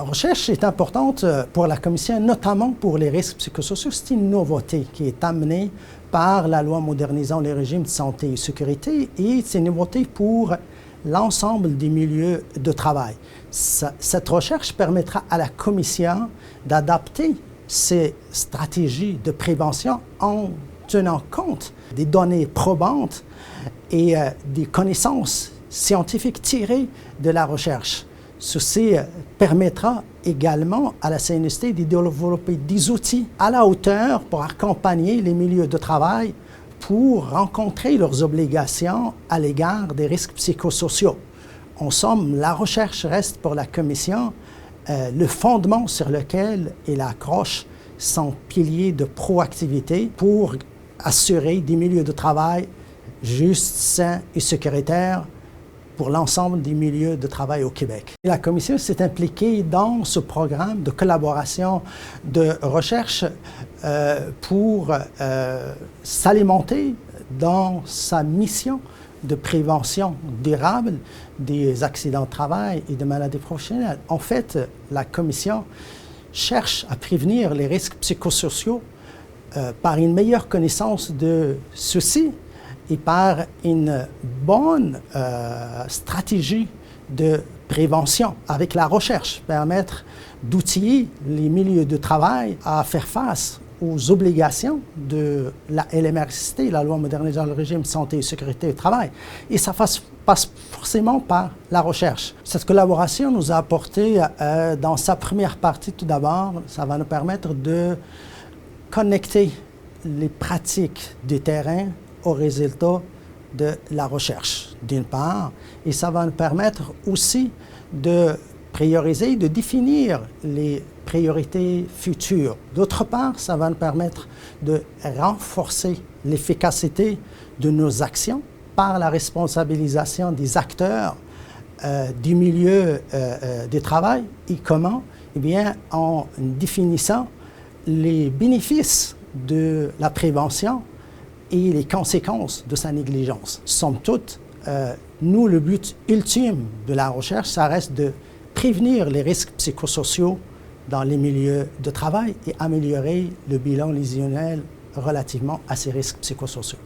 recherche est importante pour la Commission, notamment pour les risques psychosociaux. C'est une nouveauté qui est amenée par la loi modernisant les régimes de santé et sécurité, et c'est une nouveauté pour l'ensemble des milieux de travail. Cette recherche permettra à la Commission d'adapter ses stratégies de prévention en tenant compte des données probantes et des connaissances scientifiques tirées de la recherche. Ceci permettra également à la CNST de développer des outils à la hauteur pour accompagner les milieux de travail pour rencontrer leurs obligations à l'égard des risques psychosociaux. En somme, la recherche reste pour la Commission le fondement sur lequel elle accroche son pilier de proactivité pour assurer des milieux de travail justes, sains et sécuritaires pour l'ensemble des milieux de travail au Québec. La Commission s'est impliquée dans ce programme de collaboration de recherche pour s'alimenter dans sa mission de prévention durable des accidents de travail et de maladies professionnelles. En fait, la Commission cherche à prévenir les risques psychosociaux par une meilleure connaissance de ceux-ci et par une bonne stratégie de prévention avec la recherche, permettre d'outiller les milieux de travail à faire face aux obligations de la LMRCT, la loi modernisant le régime santé et sécurité au travail. Et ça passe forcément par la recherche. Cette collaboration nous a apporté, dans sa première partie tout d'abord, ça va nous permettre de connecter les pratiques du terrain aux résultats de la recherche, d'une part, et ça va nous permettre aussi de prioriser, de définir les priorités futures. D'autre part, ça va nous permettre de renforcer l'efficacité de nos actions par la responsabilisation des acteurs du milieu du travail. Et comment? Eh bien, en définissant les bénéfices de la prévention et les conséquences de sa négligence. Somme toute, nous, le but ultime de la recherche, ça reste de prévenir les risques psychosociaux dans les milieux de travail et améliorer le bilan lésionnel relativement à ces risques psychosociaux.